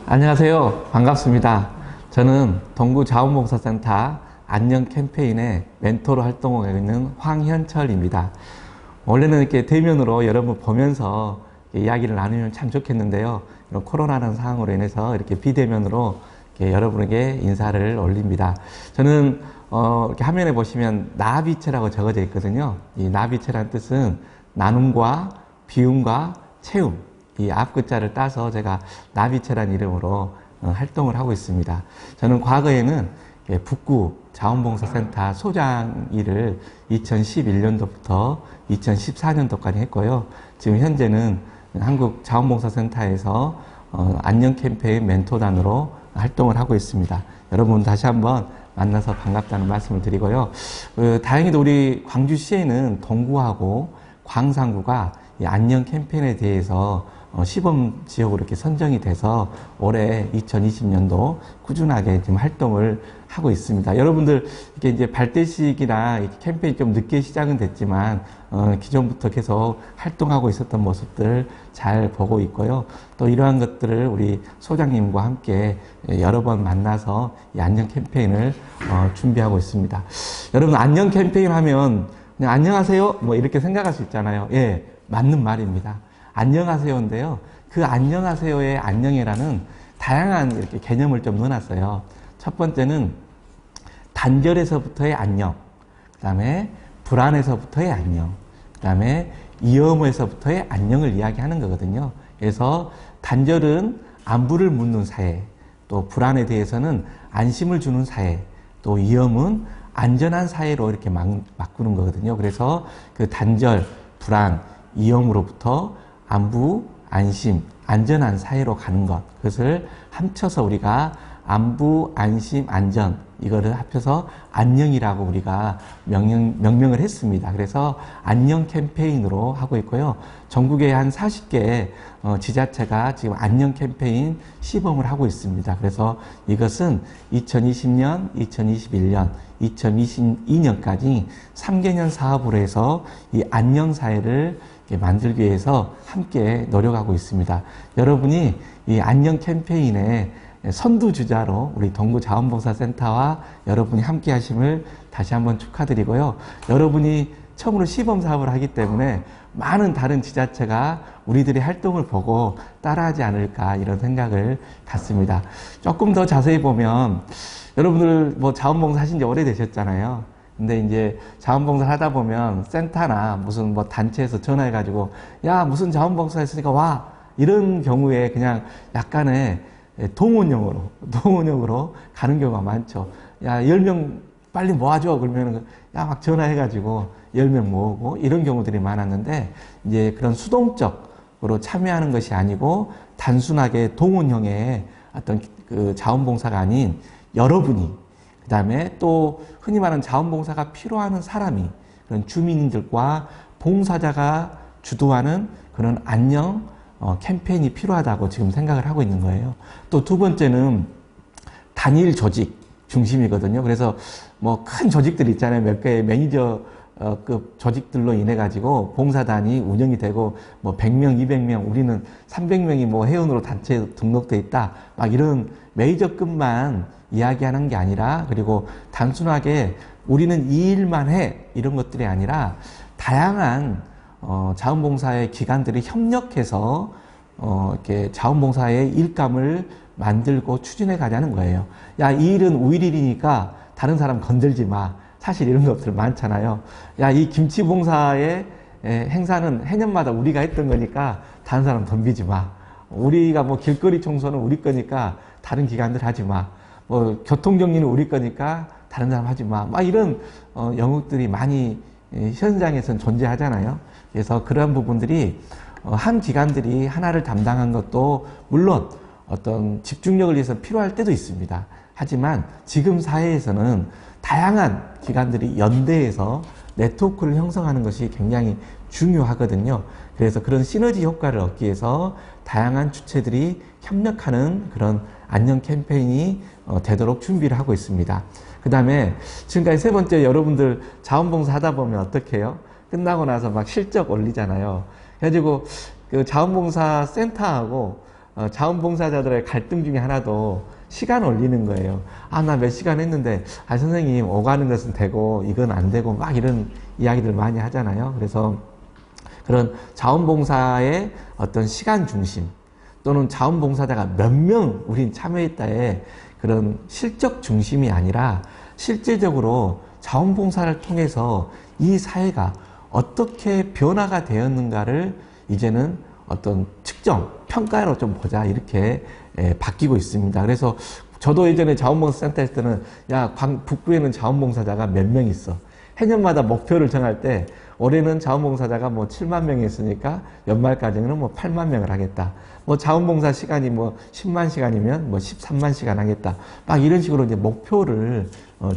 안녕하세요. 반갑습니다. 저는 동구자원봉사센터 안녕 캠페인의 멘토로 활동하고 있는 황현철입니다. 원래는 이렇게 대면으로 여러분 보면서 이야기를 나누면 참 좋겠는데요. 이런 코로나라는 상황으로 인해서 이렇게 비대면으로 이렇게 여러분에게 인사를 올립니다. 저는 이렇게 화면에 보시면 나비체라고 적어져 있거든요. 이 나비체라는 뜻은 나눔과 비움과 채움, 이 앞글자를 따서 제가 나비체라는 이름으로 활동을 하고 있습니다. 저는 과거에는 북구 자원봉사센터 소장 일을 2011년도부터 2014년도까지 했고요. 지금 현재는 한국 자원봉사센터에서 안녕 캠페인 멘토단으로 활동을 하고 있습니다. 여러분 다시 한번 만나서 반갑다는 말씀을 드리고요. 다행히도 우리 광주시에는 동구하고 광산구가 이 안녕 캠페인에 대해서 시범 지역으로 이렇게 선정이 돼서 올해 2020년도 꾸준하게 지금 활동을 하고 있습니다. 여러분들 이게 이제 발대식이나 캠페인이 좀 늦게 시작은 됐지만 기존부터 계속 활동하고 있었던 모습들 잘 보고 있고요. 또 이러한 것들을 우리 소장님과 함께 여러 번 만나서 이 안녕 캠페인을 준비하고 있습니다. 여러분 안녕 캠페인 하면 그냥 안녕하세요 뭐 이렇게 생각할 수 있잖아요. 예, 맞는 말입니다. 안녕하세요인데요. 그 안녕하세요의 안녕이라는 다양한 이렇게 개념을 좀 넣어놨어요. 첫 번째는 단절에서부터의 안녕, 그 다음에 불안에서부터의 안녕, 그 다음에 위험에서부터의 안녕을 이야기하는 거거든요. 그래서 단절은 안부를 묻는 사회, 또 불안에 대해서는 안심을 주는 사회, 또 위험은 안전한 사회로 이렇게 바꾸는 거거든요. 그래서 그 단절, 불안, 위험으로부터 안부, 안심, 안전한 사회로 가는 것, 그것을 합쳐서 우리가 안부, 안심, 안전, 이거를 합쳐서 안녕이라고 우리가 명명을 했습니다. 그래서 안녕 캠페인으로 하고 있고요. 전국에 한 40개 지자체가 지금 안녕 캠페인 시범을 하고 있습니다. 그래서 이것은 2020년, 2021년, 2022년까지 3개년 사업으로 해서 이 안녕 사회를 만들기 위해서 함께 노력하고 있습니다. 여러분이 이 안녕 캠페인의 선두주자로 우리 동구자원봉사센터와 여러분이 함께 하심을 다시 한번 축하드리고요. 여러분이 처음으로 시범사업을 하기 때문에 많은 다른 지자체가 우리들의 활동을 보고 따라하지 않을까 이런 생각을 갖습니다. 조금 더 자세히 보면 여러분들 뭐 자원봉사 하신 지 오래되셨잖아요. 근데 이제 자원봉사 하다 보면 센터나 무슨 뭐 단체에서 전화해가지고 야 무슨 자원봉사 했으니까 와 이런 경우에 그냥 약간의 동원형으로 가는 경우가 많죠. 야 10명 빨리 모아줘 그러면 야 막 전화해가지고 10명 모으고 이런 경우들이 많았는데 이제 그런 수동적으로 참여하는 것이 아니고 단순하게 동원형의 어떤 그 자원봉사가 아닌 여러분이 그 다음에 또 흔히 말하는 자원봉사가 필요하는 사람이 그런 주민들과 봉사자가 주도하는 그런 안녕 캠페인이 필요하다고 지금 생각을 하고 있는 거예요. 또 두 번째는 단일 조직 중심이거든요. 그래서 뭐 큰 조직들 있잖아요. 몇 개의 매니저급 조직들로 인해 가지고 봉사단이 운영이 되고 뭐 100명, 200명, 우리는 300명이 뭐 회원으로 단체에 등록돼 있다. 막 이런 메이저급만 이야기하는 게 아니라 그리고 단순하게 우리는 이 일만 해 이런 것들이 아니라 다양한 자원봉사의 기관들이 협력해서 이렇게 자원봉사의 일감을 만들고 추진해 가자는 거예요. 야, 이 일은 우리 일이니까 다른 사람 건들지 마. 사실 이런 것들 많잖아요. 야, 이 김치봉사의 행사는 해년마다 우리가 했던 거니까 다른 사람 덤비지 마. 우리가 뭐 길거리 청소는 우리 거니까 다른 기관들 하지 마. 뭐 교통정리는 우리 거니까 다른 사람 하지 마. 막 이런 영역들이 많이 현장에서는 존재하잖아요. 그래서 그런 부분들이 한 기관들이 하나를 담당한 것도 물론 어떤 집중력을 위해서 필요할 때도 있습니다. 하지만 지금 사회에서는 다양한 기관들이 연대해서 네트워크를 형성하는 것이 굉장히 중요하거든요. 그래서 그런 시너지 효과를 얻기 위해서 다양한 주체들이 협력하는 그런 안녕 캠페인이 되도록 준비를 하고 있습니다. 그 다음에 지금까지 세 번째 여러분들 자원봉사 하다 보면 어떻게 해요? 끝나고 나서 막 실적 올리잖아요. 그래가지고 그 자원봉사 센터하고 자원봉사자들의 갈등 중에 하나도 시간 올리는 거예요. 아, 나 몇 시간 했는데, 아, 선생님, 오가는 것은 되고, 이건 안 되고, 막 이런 이야기들 많이 하잖아요. 그래서 그런 자원봉사의 어떤 시간 중심, 또는 자원봉사자가 몇 명 우린 참여했다의 그런 실적 중심이 아니라, 실질적으로 자원봉사를 통해서 이 사회가 어떻게 변화가 되었는가를 이제는 어떤 측정, 평가로 좀 보자, 이렇게 바뀌고 있습니다. 그래서 저도 예전에 자원봉사센터 했을 때는, 야, 북부에는 자원봉사자가 몇 명 있어. 해년마다 목표를 정할 때 올해는 자원봉사자가 뭐 7만 명이 있으니까 연말까지는 뭐 8만 명을 하겠다. 뭐 자원봉사 시간이 뭐 10만 시간이면 뭐 13만 시간 하겠다. 막 이런 식으로 이제 목표를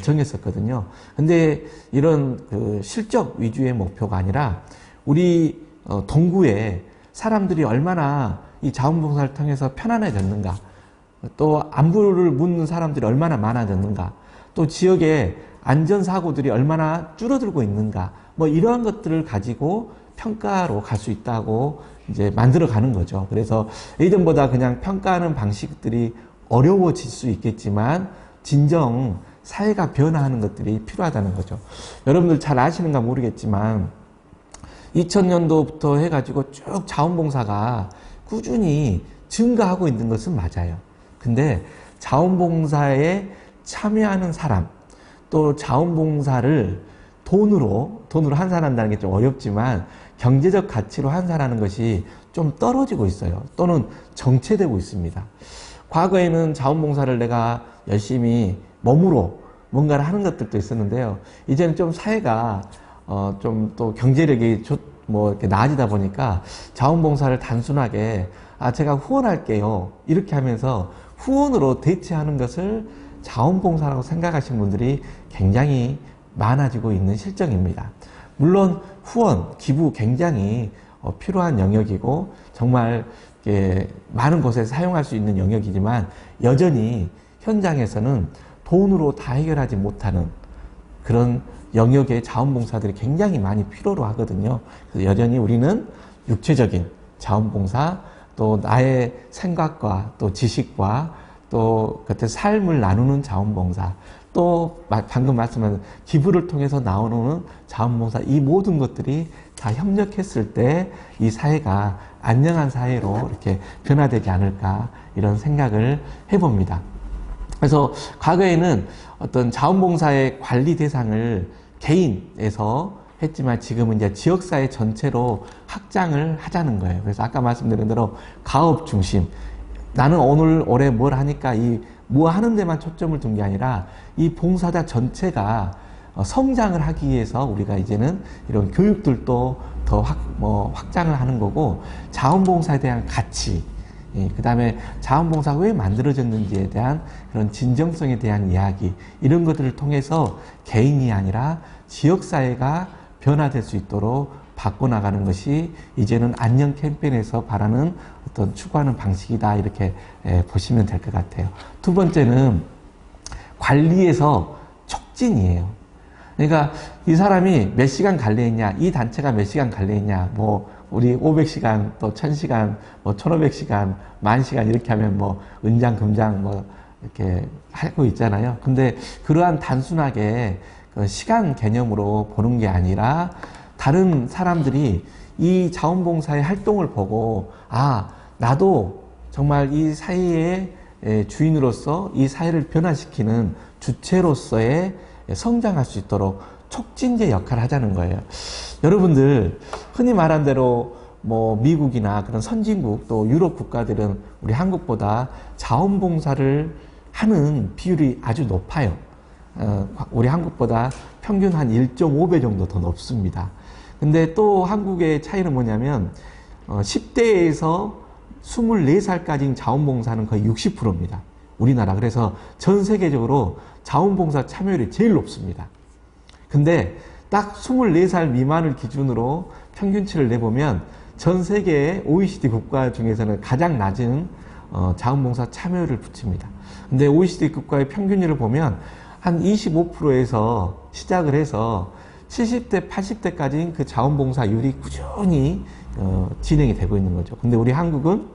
정했었거든요. 근데 이런 그 실적 위주의 목표가 아니라 우리 동구에 사람들이 얼마나 이 자원봉사를 통해서 편안해졌는가, 또 안부를 묻는 사람들이 얼마나 많아졌는가, 또 지역에 안전사고들이 얼마나 줄어들고 있는가, 뭐 이러한 것들을 가지고 평가로 갈 수 있다고 이제 만들어 가는 거죠. 그래서 예전보다 그냥 평가하는 방식들이 어려워질 수 있겠지만 진정 사회가 변화하는 것들이 필요하다는 거죠. 여러분들 잘 아시는가 모르겠지만 2000년도부터 해가지고 쭉 자원봉사가 꾸준히 증가하고 있는 것은 맞아요. 근데 자원봉사에 참여하는 사람, 또 자원봉사를 돈으로 환산한다는 게 좀 어렵지만 경제적 가치로 환산하는 것이 좀 떨어지고 있어요. 또는 정체되고 있습니다. 과거에는 자원봉사를 내가 열심히 몸으로 뭔가를 하는 것들도 있었는데요. 이제는 좀 사회가 좀 또 경제력이 뭐 이렇게 나아지다 보니까 자원봉사를 단순하게 제가 후원할게요, 이렇게 하면서 후원으로 대체하는 것을 자원봉사라고 생각하시는 분들이 굉장히 많아지고 있는 실정입니다. 물론 후원, 기부 굉장히 필요한 영역이고 정말 많은 곳에 사용할 수 있는 영역이지만 여전히 현장에서는 돈으로 다 해결하지 못하는 그런 영역의 자원봉사들이 굉장히 많이 필요로 하거든요. 그래서 여전히 우리는 육체적인 자원봉사, 또 나의 생각과 또 지식과 또 그때 삶을 나누는 자원봉사, 또 방금 말씀하신 기부를 통해서 나오는 자원봉사, 이 모든 것들이 다 협력했을 때 이 사회가 안녕한 사회로 이렇게 변화되지 않을까, 이런 생각을 해봅니다. 그래서 과거에는 어떤 자원봉사의 관리 대상을 개인에서 했지만 지금은 이제 지역사회 전체로 확장을 하자는 거예요. 그래서 아까 말씀드린 대로 가업 중심, 나는 오늘 올해 뭘 하니까 이 뭐 하는 데만 초점을 둔 게 아니라 이 봉사자 전체가 성장을 하기 위해서 우리가 이제는 이런 교육들도 더 확장을 하는 거고, 자원봉사에 대한 가치, 그 다음에 자원봉사가 왜 만들어졌는지에 대한 그런 진정성에 대한 이야기, 이런 것들을 통해서 개인이 아니라 지역사회가 변화될 수 있도록 바꿔나가는 것이 이제는 안녕 캠페인에서 바라는 어떤 추구하는 방식이다, 이렇게 보시면 될 것 같아요. 두 번째는 관리에서 촉진이에요. 그러니까 이 사람이 몇 시간 관리했냐, 이 단체가 몇 시간 관리했냐, 뭐 우리 500시간, 또 1000시간, 뭐 1500시간, 10,000시간 이렇게 하면 뭐 은장, 금장 뭐 이렇게 하고 있잖아요. 근데 그러한 단순하게 그 시간 개념으로 보는 게 아니라 다른 사람들이 이 자원봉사의 활동을 보고 나도 정말 이 사회의 주인으로서 이 사회를 변화시키는 주체로서의 성장할 수 있도록 촉진제 역할을 하자는 거예요. 여러분들 흔히 말한 대로 뭐 미국이나 그런 선진국, 또 유럽 국가들은 우리 한국보다 자원봉사를 하는 비율이 아주 높아요. 우리 한국보다 평균 한 1.5배 정도 더 높습니다. 근데 또 한국의 차이는 뭐냐면 10대에서 24살까지인 자원봉사는 거의 60%입니다. 우리나라. 그래서 전 세계적으로 자원봉사 참여율이 제일 높습니다. 근데 딱 24살 미만을 기준으로 평균치를 내보면 전 세계의 OECD 국가 중에서는 가장 낮은 자원봉사 참여율을 붙입니다. 근데 OECD 국가의 평균율을 보면 한 25%에서 시작을 해서 70대, 80대까지는 그 자원봉사율이 꾸준히 진행이 되고 있는 거죠. 근데 우리 한국은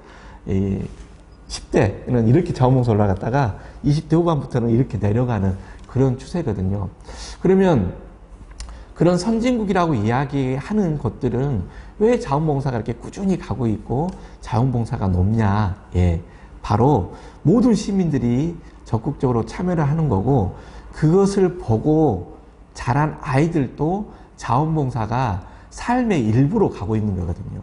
10대는 이렇게 자원봉사 올라갔다가 20대 후반부터는 이렇게 내려가는 그런 추세거든요. 그러면 그런 선진국이라고 이야기하는 곳들은 왜 자원봉사가 이렇게 꾸준히 가고 있고 자원봉사가 높냐? 예, 바로 모든 시민들이 적극적으로 참여를 하는 거고, 그것을 보고 자란 아이들도 자원봉사가 삶의 일부로 가고 있는 거거든요.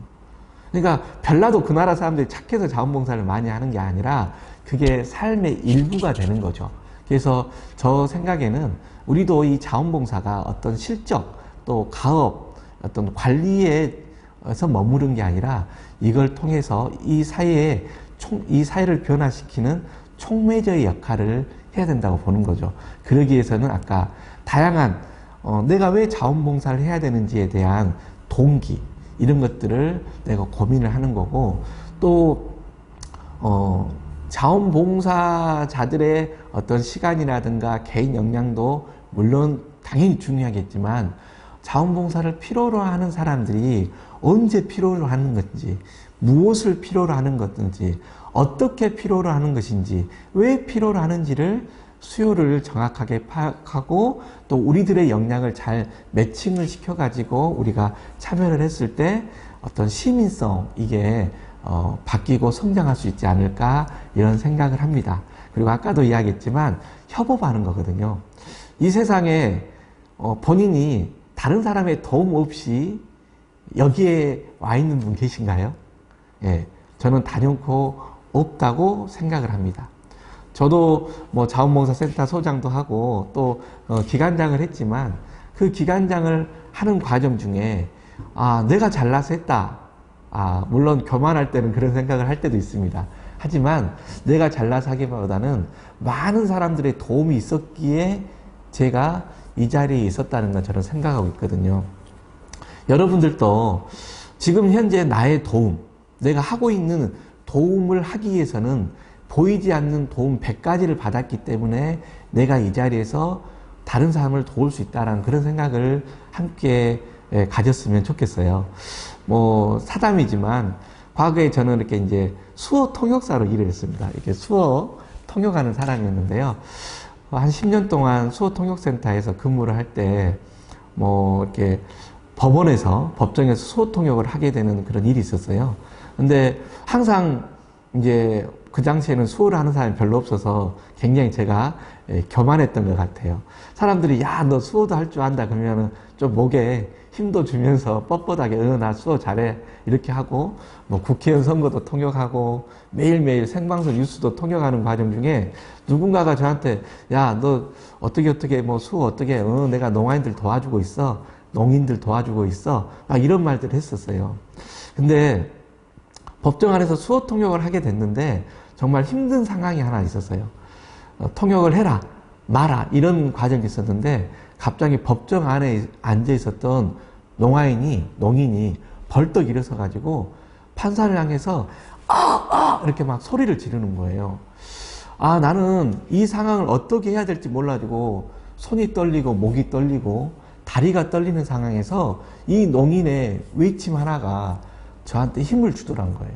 그러니까 별나도 그 나라 사람들이 착해서 자원봉사를 많이 하는 게 아니라 그게 삶의 일부가 되는 거죠. 그래서 저 생각에는 우리도 이 자원봉사가 어떤 실적 또 가업 어떤 관리에서 머무른 게 아니라 이걸 통해서 이 사회를 변화시키는 촉매제의 역할을 해야 된다고 보는 거죠. 그러기 위해서는 아까 다양한 내가 왜 자원봉사를 해야 되는지에 대한 동기 이런 것들을 내가 고민을 하는 거고, 또 자원봉사자들의 어떤 시간이라든가 개인 역량도 물론 당연히 중요하겠지만 자원봉사를 필요로 하는 사람들이 언제 필요로 하는 건지, 무엇을 필요로 하는 것인지, 어떻게 필요로 하는 것인지, 왜 필요로 하는지를 수요를 정확하게 파악하고 또 우리들의 역량을 잘 매칭을 시켜가지고 우리가 참여를 했을 때 어떤 시민성 이게 바뀌고 성장할 수 있지 않을까 이런 생각을 합니다. 그리고 아까도 이야기했지만 협업하는 거거든요. 이 세상에 본인이 다른 사람의 도움 없이 여기에 와 있는 분 계신가요? 예, 저는 단연코 없다고 생각을 합니다. 저도 뭐 자원봉사센터 소장도 하고 또 기관장을 했지만 그 기관장을 하는 과정 중에 내가 잘나서 했다. 물론 교만할 때는 그런 생각을 할 때도 있습니다. 하지만 내가 잘나서 하기보다는 많은 사람들의 도움이 있었기에 제가 이 자리에 있었다는 걸 저는 생각하고 있거든요. 여러분들도 지금 현재 나의 도움, 내가 하고 있는 도움을 하기 위해서는 보이지 않는 도움 100가지를 받았기 때문에 내가 이 자리에서 다른 사람을 도울 수 있다는 그런 생각을 함께 가졌으면 좋겠어요. 뭐 사담이지만 과거에 저는 이렇게 이제 수어 통역사로 일을 했습니다. 이렇게 수어 통역하는 사람이었는데요. 한 10년 동안 수어 통역센터에서 근무를 할 때 뭐 이렇게 법정에서 수어 통역을 하게 되는 그런 일이 있었어요. 근데 항상 이제 그 당시에는 수어를 하는 사람이 별로 없어서 굉장히 제가 교만했던 것 같아요. 사람들이 야, 너 수어도 할 줄 안다 그러면은 좀 목에 힘도 주면서 뻣뻣하게 나 수어 잘해 이렇게 하고, 뭐 국회의원 선거도 통역하고 매일매일 생방송 뉴스도 통역하는 과정 중에 누군가가 저한테 야, 너 어떻게 뭐 수어 어떻게 내가 농아인들 도와주고 있어, 농인들 도와주고 있어, 막 이런 말들을 했었어요. 근데 법정 안에서 수어 통역을 하게 됐는데 정말 힘든 상황이 하나 있었어요. 통역을 해라 마라 이런 과정이 있었는데 갑자기 법정 안에 앉아 있었던 농인이 벌떡 일어서 가지고 판사를 향해서 이렇게 막 소리를 지르는 거예요. 나는 이 상황을 어떻게 해야 될지 몰라가지고 손이 떨리고 목이 떨리고 다리가 떨리는 상황에서 이 농인의 외침 하나가 저한테 힘을 주더란 거예요.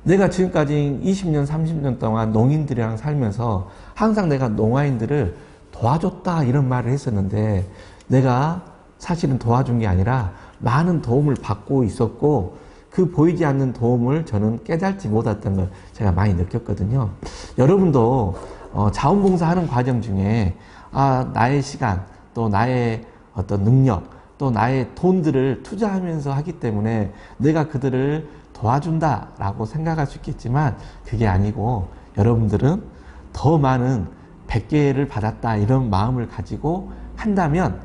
내가 지금까지 20년, 30년 동안 농인들이랑 살면서 항상 내가 농아인들을 도와줬다 이런 말을 했었는데 내가 사실은 도와준 게 아니라 많은 도움을 받고 있었고 그 보이지 않는 도움을 저는 깨닫지 못했던 걸 제가 많이 느꼈거든요. 여러분도 자원봉사하는 과정 중에 나의 시간 또 나의 어떤 능력 또 나의 돈들을 투자하면서 하기 때문에 내가 그들을 도와준다라고 생각할 수 있겠지만 그게 아니고 여러분들은 더 많은 100개를 받았다 이런 마음을 가지고 한다면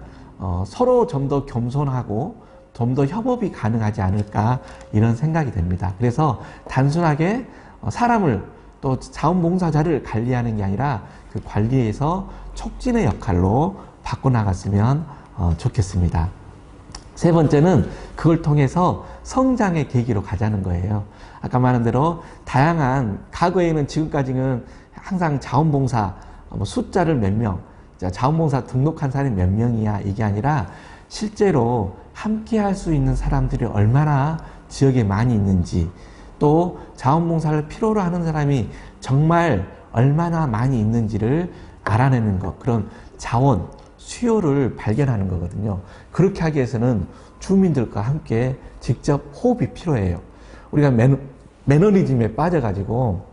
서로 좀 더 겸손하고 좀 더 협업이 가능하지 않을까 이런 생각이 됩니다. 그래서 단순하게 사람을 또 자원봉사자를 관리하는 게 아니라 그 관리에서 촉진의 역할로 바꿔나갔으면 좋겠습니다. 세 번째는 그걸 통해서 성장의 계기로 가자는 거예요. 아까 말한 대로 다양한 과거에는 지금까지는 항상 자원봉사 숫자를 몇 명, 자원봉사 등록한 사람이 몇 명이야 이게 아니라 실제로 함께 할 수 있는 사람들이 얼마나 지역에 많이 있는지 또 자원봉사를 필요로 하는 사람이 정말 얼마나 많이 있는지를 알아내는 것, 그런 자원, 수요를 발견하는 거거든요. 그렇게 하기 위해서는 주민들과 함께 직접 호흡이 필요해요. 우리가 매너리즘에 빠져가지고,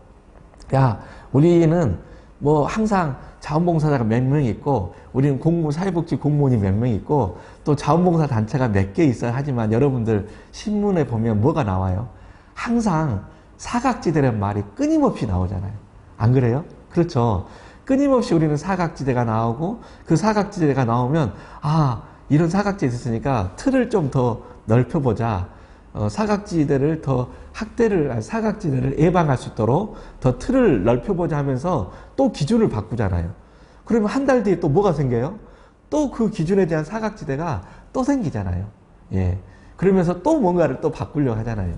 야, 우리는 뭐 항상 자원봉사자가 몇 명 있고, 우리는 사회복지 공무원이 몇 명 있고, 또 자원봉사 단체가 몇 개 있어야 하지만 여러분들 신문에 보면 뭐가 나와요? 항상 사각지대라는 말이 끊임없이 나오잖아요. 안 그래요? 그렇죠. 끊임없이 우리는 사각지대가 나오고, 그 사각지대가 나오면, 아, 이런 사각지대 있으니까 틀을 좀 더 넓혀보자. 사각지대를 사각지대를 예방할 수 있도록 더 틀을 넓혀보자 하면서 또 기준을 바꾸잖아요. 그러면 한 달 뒤에 또 뭐가 생겨요? 또 그 기준에 대한 사각지대가 또 생기잖아요. 예. 그러면서 또 뭔가를 또 바꾸려고 하잖아요.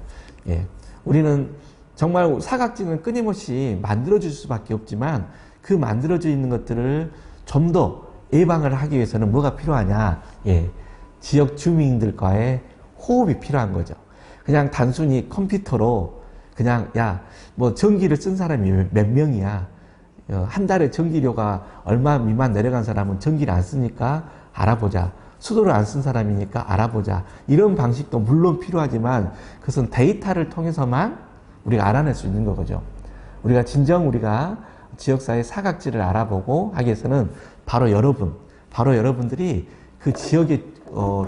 예. 우리는 정말 사각지대는 끊임없이 만들어질 수밖에 없지만 그 만들어져 있는 것들을 좀 더 예방을 하기 위해서는 뭐가 필요하냐? 예. 지역 주민들과의 호흡이 필요한 거죠. 그냥 단순히 컴퓨터로 그냥 야, 뭐 전기를 쓴 사람이 몇 명이야. 한 달에 전기료가 얼마 미만 내려간 사람은 전기를 안 쓰니까 알아보자. 수도를 안 쓴 사람이니까 알아보자. 이런 방식도 물론 필요하지만 그것은 데이터를 통해서만 우리가 알아낼 수 있는 거죠. 우리가 지역사회 사각지를 알아보고 하기 위해서는 바로 여러분들이 그 지역의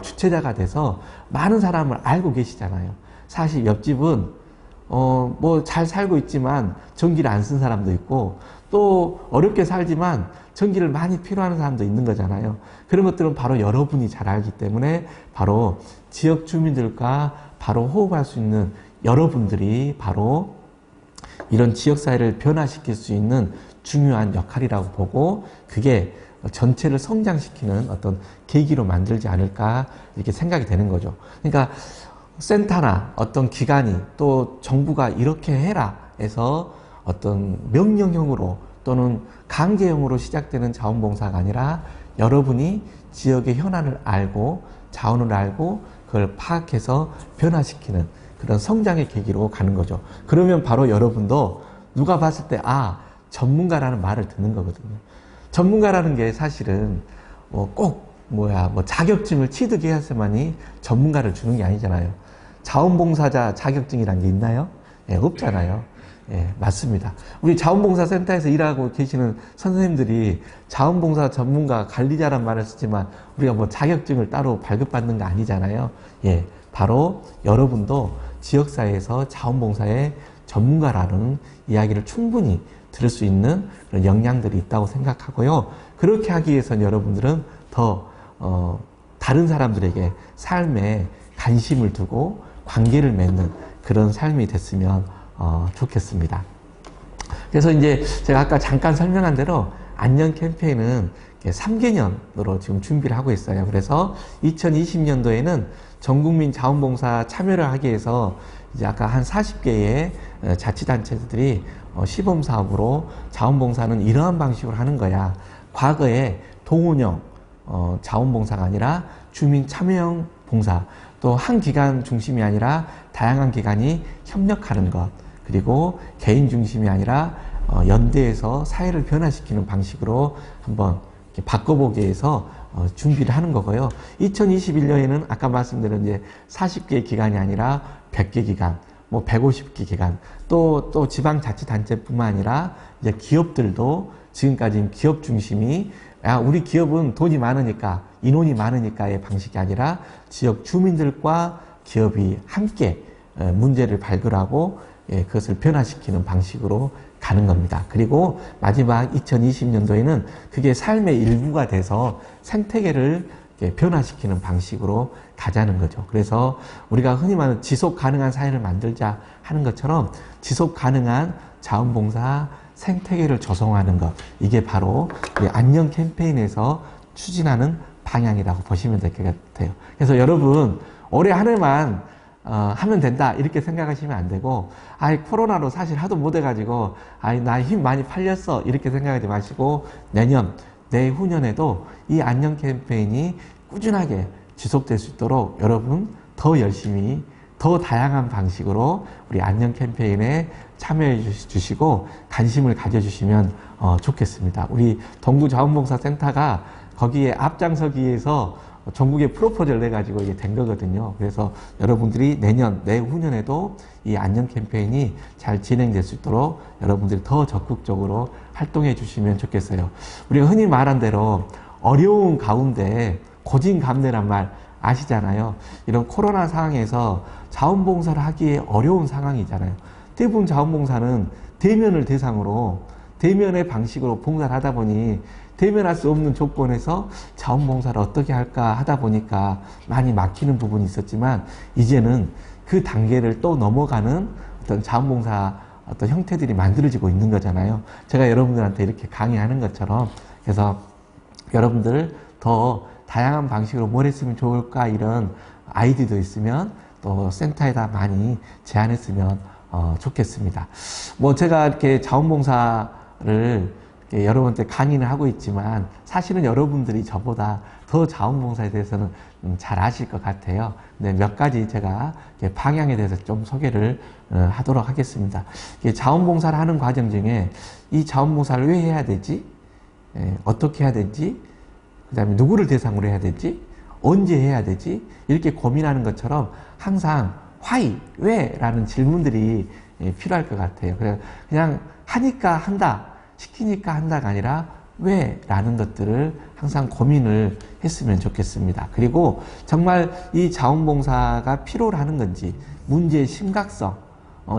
주체자가 돼서 많은 사람을 알고 계시잖아요. 사실 옆집은 뭐 잘 살고 있지만 전기를 안 쓴 사람도 있고 또 어렵게 살지만 전기를 많이 필요하는 사람도 있는 거잖아요. 그런 것들은 바로 여러분이 잘 알기 때문에 바로 지역 주민들과 바로 호흡할 수 있는 여러분들이 바로 이런 지역사회를 변화시킬 수 있는 중요한 역할이라고 보고 그게 전체를 성장시키는 어떤 계기로 만들지 않을까 이렇게 생각이 되는 거죠. 그러니까 센터나 어떤 기관이 또 정부가 이렇게 해라 해서 어떤 명령형으로 또는 강제형으로 시작되는 자원봉사가 아니라 여러분이 지역의 현안을 알고 자원을 알고 그걸 파악해서 변화시키는 그런 성장의 계기로 가는 거죠. 그러면 바로 여러분도 누가 봤을 때 전문가라는 말을 듣는 거거든요. 전문가라는 게 사실은 꼭 자격증을 취득해야 해야만이 전문가를 주는 게 아니잖아요. 자원봉사자 자격증이란 게 있나요? 예, 없잖아요. 예, 맞습니다. 우리 자원봉사센터에서 일하고 계시는 선생님들이 자원봉사 전문가 관리자란 말을 쓰지만 우리가 뭐 자격증을 따로 발급받는 거 아니잖아요. 예, 바로 여러분도 지역사회에서 자원봉사의 전문가라는 이야기를 충분히 들을 수 있는 그런 역량들이 있다고 생각하고요. 그렇게 하기 위해서는 여러분들은 더 다른 사람들에게 삶에 관심을 두고 관계를 맺는 그런 삶이 됐으면 좋겠습니다. 그래서 이제 제가 아까 잠깐 설명한 대로 안녕 캠페인은 3개년으로 지금 준비를 하고 있어요. 그래서 2020년도에는 전국민 자원봉사 참여를 하기 위해서 이제 아까 한 40개의 자치단체들이 시범사업으로 자원봉사는 이러한 방식으로 하는 거야. 과거에 동원형 자원봉사가 아니라 주민 참여형 봉사, 또 한 기관 중심이 아니라 다양한 기관이 협력하는 것, 그리고 개인 중심이 아니라 연대해서 사회를 변화시키는 방식으로 한번 이렇게 바꿔보기 위해서 준비를 하는 거고요. 2021년에는 아까 말씀드린 이제 40개 기관이 아니라 100개 기관, 뭐 150개 기관, 또 지방자치단체뿐만 아니라 이제 기업들도 지금까지 기업 중심이 우리 기업은 돈이 많으니까 인원이 많으니까의 방식이 아니라 지역 주민들과 기업이 함께 문제를 발굴하고 그것을 변화시키는 방식으로 가는 겁니다. 그리고 마지막 2020년도에는 그게 삶의 일부가 돼서 생태계를 변화시키는 방식으로 가자는 거죠. 그래서 우리가 흔히 말하는 지속 가능한 사회를 만들자 하는 것처럼 지속 가능한 자원봉사 생태계를 조성하는 것, 이게 바로 안녕 캠페인에서 추진하는 방향이라고 보시면 될 것 같아요. 그래서 여러분 올해 한 해만 하면 된다 이렇게 생각하시면 안 되고 코로나로 사실 하도 못해가지고 나 힘 많이 팔렸어 이렇게 생각하지 마시고 내후년에도 이 안녕 캠페인이 꾸준하게 지속될 수 있도록 여러분 더 열심히 더 다양한 방식으로 우리 안녕 캠페인에 참여해 주시고 관심을 가져주시면 좋겠습니다. 우리 동구자원봉사센터가 거기에 앞장서기 위해서 전국에 프로포즈를 내가지고 이게 된 거거든요. 그래서 여러분들이 내년, 내후년에도 이 안녕 캠페인이 잘 진행될 수 있도록 여러분들이 더 적극적으로 활동해 주시면 좋겠어요. 우리가 흔히 말한 대로 어려운 가운데 고진감래란 말 아시잖아요. 이런 코로나 상황에서 자원봉사를 하기에 어려운 상황이잖아요. 대부분 자원봉사는 대면을 대상으로 대면의 방식으로 봉사를 하다 보니 대면할 수 없는 조건에서 자원봉사를 어떻게 할까 하다 보니까 많이 막히는 부분이 있었지만 이제는 그 단계를 또 넘어가는 어떤 자원봉사 어떤 형태들이 만들어지고 있는 거잖아요. 제가 여러분들한테 이렇게 강의하는 것처럼. 그래서 여러분들 더 다양한 방식으로 뭘 했으면 좋을까 이런 아이디어도 있으면 또 센터에다 많이 제안했으면 좋겠습니다. 뭐 제가 이렇게 자원봉사를 이렇게 여러분한테 강의는 하고 있지만 사실은 여러분들이 저보다 더 자원봉사에 대해서는 잘 아실 것 같아요. 근데 몇 가지 제가 방향에 대해서 좀 소개를 하도록 하겠습니다. 자원봉사를 하는 과정 중에 이 자원봉사를 왜 해야 되지? 어떻게 해야 되지? 그 다음에 누구를 대상으로 해야 되지? 언제 해야 되지? 이렇게 고민하는 것처럼 항상 why, 왜? 라는 질문들이 필요할 것 같아요. 그냥 하니까 한다, 시키니까 한다가 아니라 왜? 라는 것들을 항상 고민을 했으면 좋겠습니다. 그리고 정말 이 자원봉사가 필요로 하는 건지, 문제의 심각성,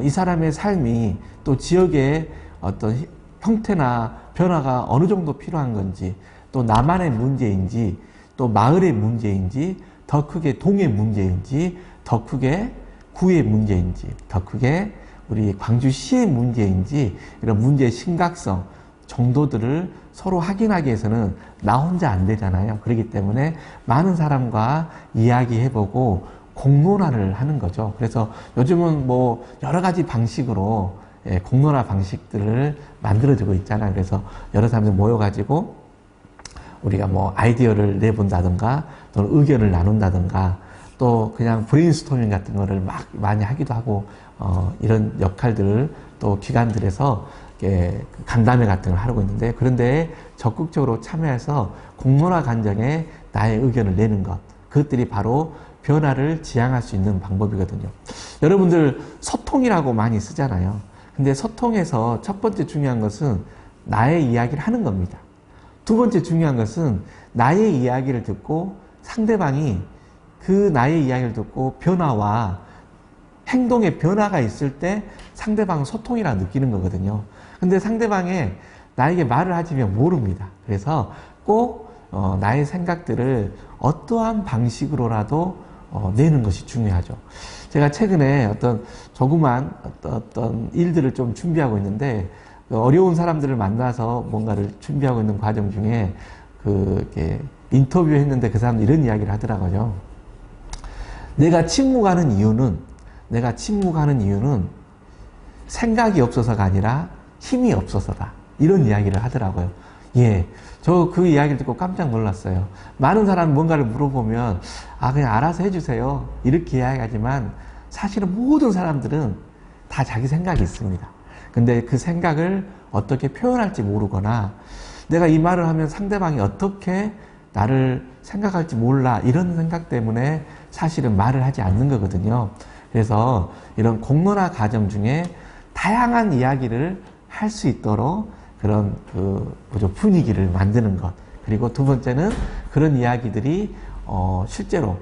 이 사람의 삶이 또 지역의 어떤 형태나 변화가 어느 정도 필요한 건지, 또 나만의 문제인지, 또 마을의 문제인지, 더 크게 동의 문제인지, 더 크게 구의 문제인지, 더 크게 우리 광주시의 문제인지, 이런 문제의 심각성 정도들을 서로 확인하기 위해서는 나 혼자 안 되잖아요. 그렇기 때문에 많은 사람과 이야기해보고 공론화를 하는 거죠. 그래서 요즘은 뭐 여러 가지 방식으로 공론화 방식들을 만들어지고 있잖아요. 그래서 여러 사람들 모여가지고 우리가 뭐 아이디어를 내본다든가 또는 의견을 나눈다든가 또 그냥 브레인스토밍 같은 거를 막 많이 하기도 하고 이런 역할들을 또 기관들에서 간담회 같은 걸 하고 있는데 그런데 적극적으로 참여해서 공론화 과정에 나의 의견을 내는 것 그것들이 바로 변화를 지향할 수 있는 방법이거든요. 여러분들 소통이라고 많이 쓰잖아요. 근데 소통에서 첫 번째 중요한 것은 나의 이야기를 하는 겁니다. 두 번째 중요한 것은 나의 이야기를 듣고 상대방이 그 나의 이야기를 듣고 변화와 행동의 변화가 있을 때 상대방은 소통이라 느끼는 거거든요. 근데 상대방이 나에게 말을 하지면 모릅니다. 그래서 꼭 나의 생각들을 어떠한 방식으로라도 내는 것이 중요하죠. 제가 최근에 어떤 조그만 어떤 일들을 좀 준비하고 있는데 어려운 사람들을 만나서 뭔가를 준비하고 있는 과정 중에 이렇게 인터뷰했는데 그 사람들이 이런 이야기를 하더라고요. 내가 침묵하는 이유는 생각이 없어서가 아니라 힘이 없어서다. 이런 이야기를 하더라고요. 예. 저 그 이야기를 듣고 깜짝 놀랐어요. 많은 사람 뭔가를 물어보면, 그냥 알아서 해주세요. 이렇게 이야기하지만, 사실은 모든 사람들은 다 자기 생각이 있습니다. 근데 그 생각을 어떻게 표현할지 모르거나, 내가 이 말을 하면 상대방이 어떻게 나를 생각할지 몰라. 이런 생각 때문에 사실은 말을 하지 않는 거거든요. 그래서 이런 공론화 과정 중에 다양한 이야기를 할 수 있도록 그런 분위기를 만드는 것. 그리고 두 번째는 그런 이야기들이 실제로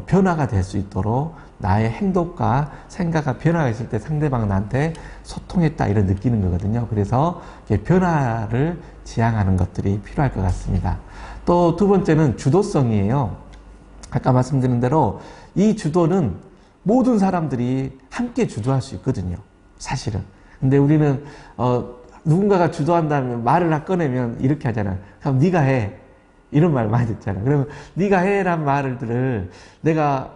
변화가 될 수 있도록 나의 행동과 생각과 변화가 있을 때 상대방은 나한테 소통했다 이런 느끼는 거거든요. 그래서 변화를 지향하는 것들이 필요할 것 같습니다. 또 두 번째는 주도성이에요. 아까 말씀드린 대로 이 주도는 모든 사람들이 함께 주도할 수 있거든요. 사실은. 근데 우리는 누군가가 주도한다면 말을 꺼내면 이렇게 하잖아요. 그럼 네가 해. 이런 말 많이 듣잖아요. 그러면 네가 해란 말을 내가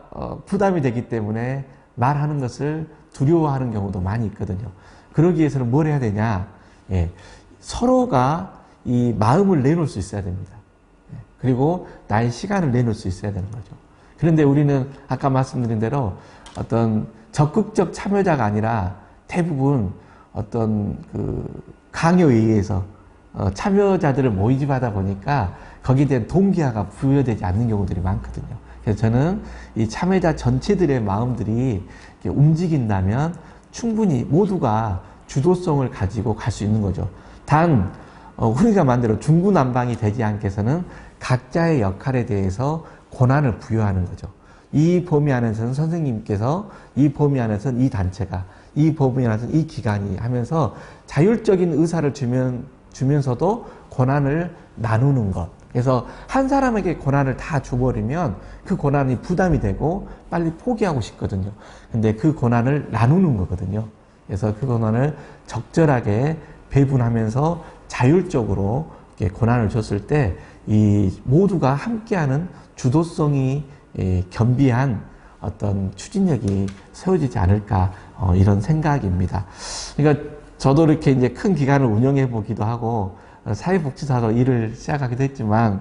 부담이 되기 때문에 말하는 것을 두려워하는 경우도 많이 있거든요. 그러기 위해서는 뭘 해야 되냐? 예, 서로가 이 마음을 내놓을 수 있어야 됩니다. 그리고 나의 시간을 내놓을 수 있어야 되는 거죠. 그런데 우리는 아까 말씀드린 대로 어떤 적극적 참여자가 아니라 대부분 어떤 그 강요에 의해서 참여자들을 모집하다 보니까 거기에 대한 동기화가 부여되지 않는 경우들이 많거든요. 그래서 저는 이 참여자 전체들의 마음들이 움직인다면 충분히 모두가 주도성을 가지고 갈 수 있는 거죠. 단 우리가 만들어 중구난방이 되지 않게 해서는 각자의 역할에 대해서 권한을 부여하는 거죠. 이 범위 안에서는 선생님께서, 이 범위 안에서는 이 단체가, 이 범위 안에서는 이 기관이 하면서 자율적인 의사를 주면서도 권한을 나누는 것. 그래서 한 사람에게 권한을 다 줘버리면 그 권한이 부담이 되고 빨리 포기하고 싶거든요. 근데 그 권한을 나누는 거거든요. 그래서 그 권한을 적절하게 배분하면서 자율적으로 이렇게 권한을 줬을 때 이 모두가 함께하는 주도성이 겸비한 어떤 추진력이 세워지지 않을까 이런 생각입니다. 그러니까 저도 이렇게 이제 큰 기관을 운영해 보기도 하고 사회복지사로 일을 시작하기도 했지만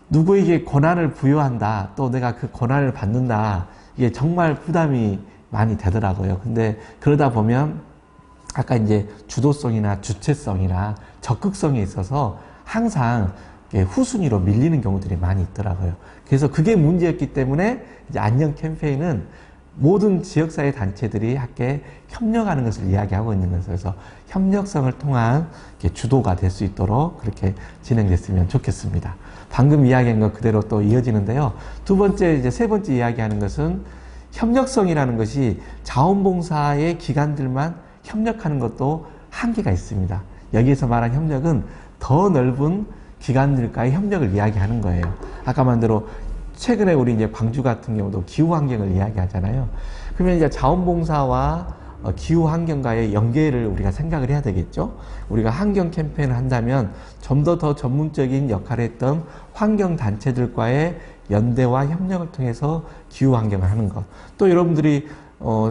누구에게 권한을 부여한다, 또 내가 그 권한을 받는다, 이게 정말 부담이 많이 되더라고요. 근데 그러다 보면 아까 이제 주도성이나 주체성이나 적극성에 있어서 항상 후순위로 밀리는 경우들이 많이 있더라고요. 그래서 그게 문제였기 때문에 이제 안녕 캠페인은 모든 지역사회 단체들이 함께 협력하는 것을 이야기하고 있는 것을, 그래서 협력성을 통한 주도가 될 수 있도록 그렇게 진행됐으면 좋겠습니다. 방금 이야기한 것 그대로 또 이어지는데요. 두 번째, 이제 세 번째 이야기하는 것은 협력성이라는 것이 자원봉사의 기관들만 협력하는 것도 한계가 있습니다. 여기에서 말한 협력은 더 넓은 기관들과의 협력을 이야기하는 거예요. 아까 말대로 최근에 우리 이제 광주 같은 경우도 기후 환경을 이야기하잖아요. 그러면 이제 자원봉사와 기후 환경과의 연계를 우리가 생각을 해야 되겠죠. 우리가 환경 캠페인을 한다면 좀 더 전문적인 역할을 했던 환경 단체들과의 연대와 협력을 통해서 기후 환경을 하는 것. 또 여러분들이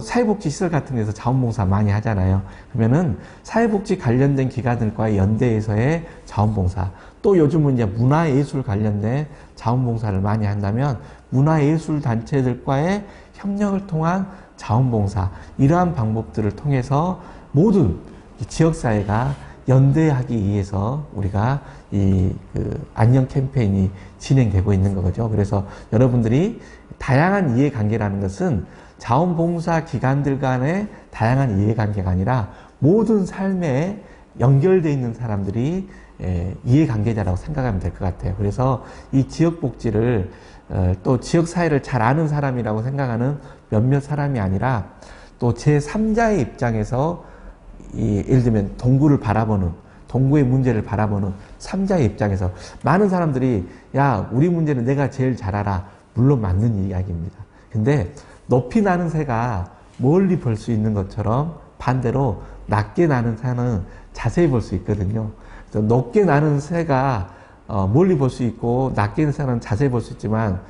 사회복지 시설 같은 데서 자원봉사 많이 하잖아요. 그러면은 사회복지 관련된 기관들과의 연대에서의 자원봉사, 또 요즘은 이제 문화예술 관련된 자원봉사를 많이 한다면 문화예술 단체들과의 협력을 통한 자원봉사, 이러한 방법들을 통해서 모든 지역사회가 연대하기 위해서 우리가 안녕 캠페인이 진행되고 있는 거죠. 그래서 여러분들이 다양한 이해관계라는 것은 자원봉사 기관들 간의 다양한 이해관계가 아니라 모든 삶에 연결되어 있는 사람들이 이해관계자라고 생각하면 될 것 같아요. 그래서 이 지역복지를 또 지역사회를 잘 아는 사람이라고 생각하는 몇몇 사람이 아니라 또 제3자의 입장에서 예를 들면 동구를 바라보는, 동구의 문제를 바라보는 3자의 입장에서 많은 사람들이 야, 우리 문제는 내가 제일 잘 알아. 물론 맞는 이야기입니다. 근데 높이 나는 새가 멀리 볼 수 있는 것처럼 반대로 낮게 나는 새는 자세히 볼 수 있거든요. 그래서 높게 나는 새가 멀리 볼 수 있고 낮게 나는 새는 자세히 볼 수 있지만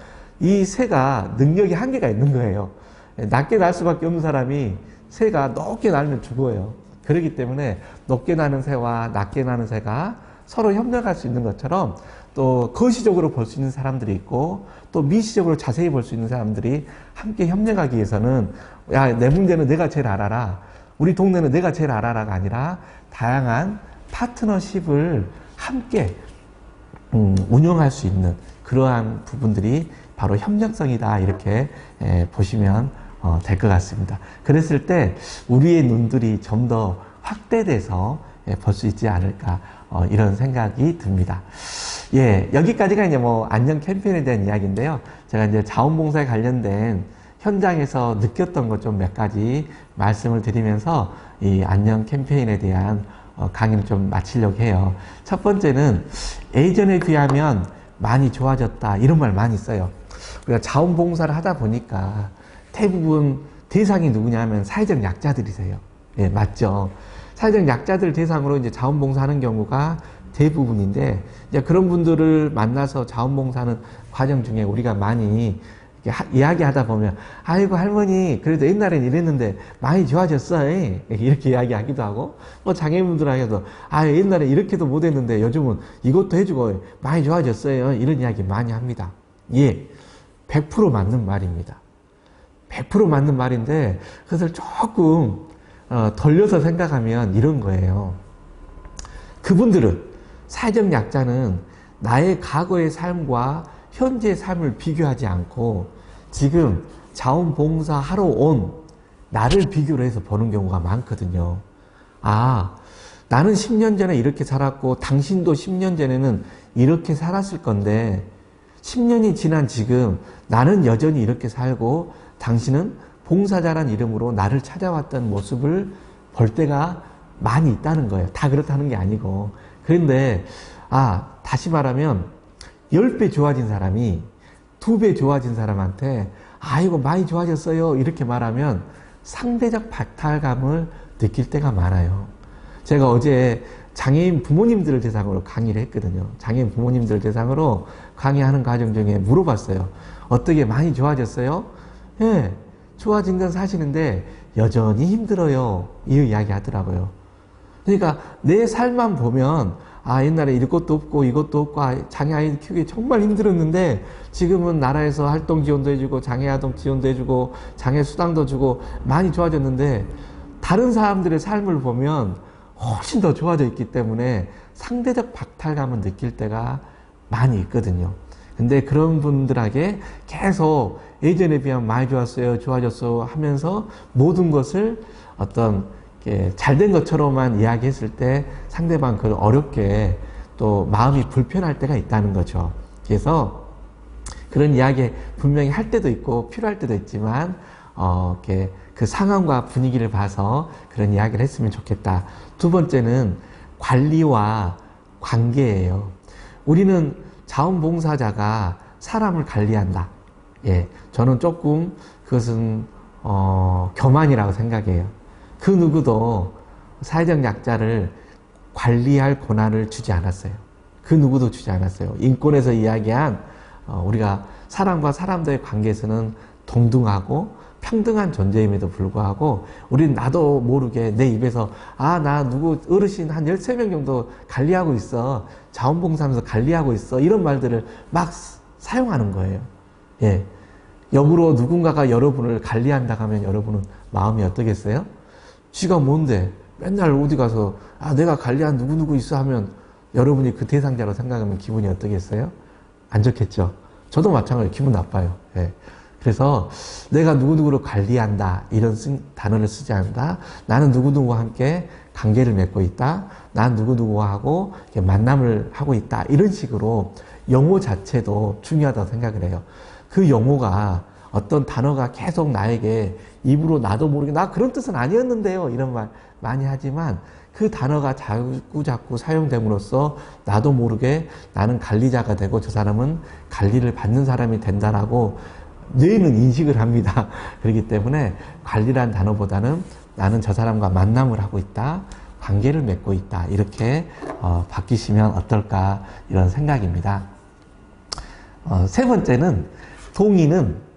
이 새가 능력이 한계가 있는 거예요. 낮게 날 수밖에 없는 사람이 새가 높게 날면 죽어요. 그렇기 때문에 높게 나는 새와 낮게 나는 새가 서로 협력할 수 있는 것처럼 또 거시적으로 볼 수 있는 사람들이 있고 또 미시적으로 자세히 볼 수 있는 사람들이 함께 협력하기 위해서는 야, 내 문제는 내가 제일 알아라, 우리 동네는 내가 제일 알아라가 아니라 다양한 파트너십을 함께 운영할 수 있는 그러한 부분들이 바로 협력성이다, 이렇게 보시면 될 것 같습니다. 그랬을 때 우리의 눈들이 좀 더 확대돼서 볼 수 있지 않을까 이런 생각이 듭니다. 예, 여기까지가 이제 안녕 캠페인에 대한 이야기인데요. 제가 이제 자원봉사에 관련된 현장에서 느꼈던 것 좀 몇 가지 말씀을 드리면서 이 안녕 캠페인에 대한 강의를 좀 마치려고 해요. 첫 번째는 예전에 비하면 많이 좋아졌다, 이런 말 많이 써요. 우리가 자원봉사를 하다 보니까 대부분 대상이 누구냐면 사회적 약자들이세요. 예, 맞죠. 사회적 약자들 대상으로 이제 자원봉사하는 경우가 대부분인데, 이제 그런 분들을 만나서 자원봉사하는 과정 중에 우리가 많이 이야기하다 보면, 아이고 할머니 그래도 옛날엔 이랬는데 많이 좋아졌어, 이렇게 이야기하기도 하고, 뭐 장애인분들에게도 아, 옛날에 이렇게도 못했는데 요즘은 이것도 해주고 많이 좋아졌어요, 이런 이야기 많이 합니다. 예, 100% 맞는 말입니다. 100% 맞는 말인데 그것을 조금 돌려서 생각하면 이런 거예요. 그분들은, 사회적 약자는 나의 과거의 삶과 현재의 삶을 비교하지 않고 지금 자원봉사하러 온 나를 비교를 해서 보는 경우가 많거든요. 아, 나는 10년 전에 이렇게 살았고 당신도 10년 전에는 이렇게 살았을 건데 10년이 지난 지금 나는 여전히 이렇게 살고 당신은 봉사자란 이름으로 나를 찾아왔던 모습을 볼 때가 많이 있다는 거예요. 다 그렇다는 게 아니고. 그런데 다시 말하면 10배 좋아진 사람이 2배 좋아진 사람한테 아이고 많이 좋아졌어요 이렇게 말하면 상대적 박탈감을 느낄 때가 많아요. 제가 어제 장애인 부모님들을 대상으로 강의를 했거든요. 장애인 부모님들을 대상으로 강의하는 과정 중에 물어봤어요. 어떻게 많이 좋아졌어요? 예, 좋아진 건 사실인데 여전히 힘들어요. 이 이야기 하더라고요. 그러니까 내 삶만 보면 옛날에 이것도 없고 이것도 없고 장애아이 키우기 정말 힘들었는데 지금은 나라에서 활동 지원도 해주고 장애아동 지원도 해주고 장애 수당도 주고 많이 좋아졌는데 다른 사람들의 삶을 보면 훨씬 더 좋아져 있기 때문에 상대적 박탈감을 느낄 때가 많이 있거든요. 근데 그런 분들에게 계속 예전에 비하면 많이 좋았어요, 좋아졌어 하면서 모든 것을 어떤 잘된 것처럼만 이야기했을 때 상대방 그걸 어렵게 또 마음이 불편할 때가 있다는 거죠. 그래서 그런 이야기 분명히 할 때도 있고 필요할 때도 있지만 이렇게 그 상황과 분위기를 봐서 그런 이야기를 했으면 좋겠다. 두 번째는 관리와 관계예요. 우리는 자원봉사자가 사람을 관리한다. 예, 저는 조금 그것은 교만이라고 생각해요. 그 누구도 사회적 약자를 관리할 권한을 주지 않았어요. 그 누구도 주지 않았어요. 인권에서 이야기한 우리가 사람과 사람들의 관계에서는 동등하고 평등한 존재임에도 불구하고 우리는 나도 모르게 내 입에서 나 누구 어르신 한 13명 정도 관리하고 있어. 자원봉사하면서 관리하고 있어. 이런 말들을 막 사용하는 거예요. 예. 역으로 누군가가 여러분을 관리한다고 하면 여러분은 마음이 어떠겠어요? 쥐가 뭔데? 맨날 어디 가서 내가 관리한 누구누구 있어 하면 여러분이 그 대상자로 생각하면 기분이 어떠겠어요? 안 좋겠죠. 저도 마찬가지로 기분 나빠요. 예. 그래서 내가 누구누구를 관리한다 이런 단어를 쓰지 않는다. 나는 누구누구와 함께 관계를 맺고 있다. 난 누구누구하고 만남을 하고 있다. 이런 식으로 용어 자체도 중요하다고 생각을 해요. 그 용어가 어떤 단어가 계속 나에게 입으로 나도 모르게 나 그런 뜻은 아니었는데요 이런 말 많이 하지만 그 단어가 자꾸 사용됨으로써 나도 모르게 나는 관리자가 되고 저 사람은 관리를 받는 사람이 된다라고 뇌는 인식을 합니다. 그렇기 때문에 관리란 단어보다는 나는 저 사람과 만남을 하고 있다, 관계를 맺고 있다 이렇게 바뀌시면 어떨까 이런 생각입니다. 세 번째는 동의는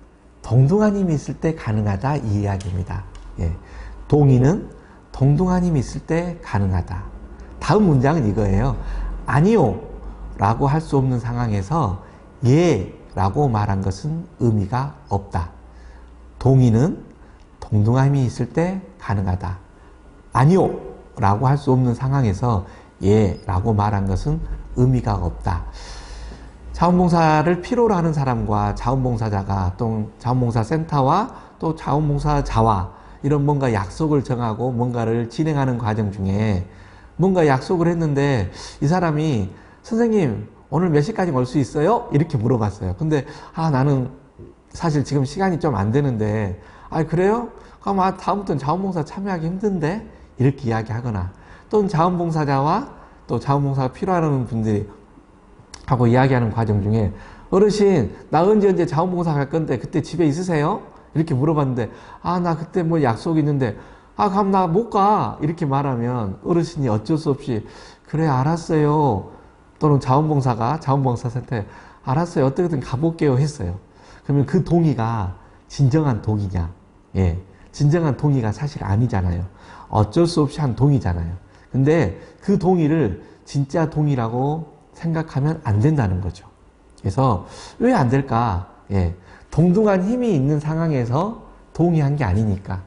동등한 힘이 있을 때 가능하다 이 이야기입니다. 예. 동의는 동등한 힘이 있을 때 가능하다. 다음 문장은 이거예요. 아니요 라고 할 수 없는 상황에서 예 라고 말한 것은 의미가 없다. 동의는 동등한 힘이 있을 때 가능하다. 아니요 라고 할 수 없는 상황에서 예 라고 말한 것은 의미가 없다. 자원봉사를 필요로 하는 사람과 자원봉사자가 또 자원봉사센터와 또 자원봉사자와 이런 뭔가 약속을 정하고 뭔가를 진행하는 과정 중에 뭔가 약속을 했는데 이 사람이 선생님 오늘 몇 시까지 올 수 있어요? 이렇게 물어봤어요. 근데 나는 사실 지금 시간이 좀 안 되는데 그래요? 그럼 다음부터는 자원봉사 참여하기 힘든데? 이렇게 이야기하거나 또는 자원봉사자와 또 자원봉사가 필요하는 분들이 하고 이야기하는 과정 중에 어르신 나 언제 자원봉사 갈 건데 그때 집에 있으세요? 이렇게 물어봤는데 나 그때 뭐 약속이 있는데 그럼 나 못 가 이렇게 말하면 어르신이 어쩔 수 없이 그래 알았어요 또는 자원봉사가 자원봉사센터에 알았어요 어떻게든 가볼게요 했어요. 그러면 그 동의가 진정한 동의냐? 예, 진정한 동의가 사실 아니잖아요. 어쩔 수 없이 한 동의잖아요. 근데 그 동의를 진짜 동의라고 생각하면 안 된다는 거죠. 그래서 왜 안 될까? 예, 동등한 힘이 있는 상황에서 동의한 게 아니니까.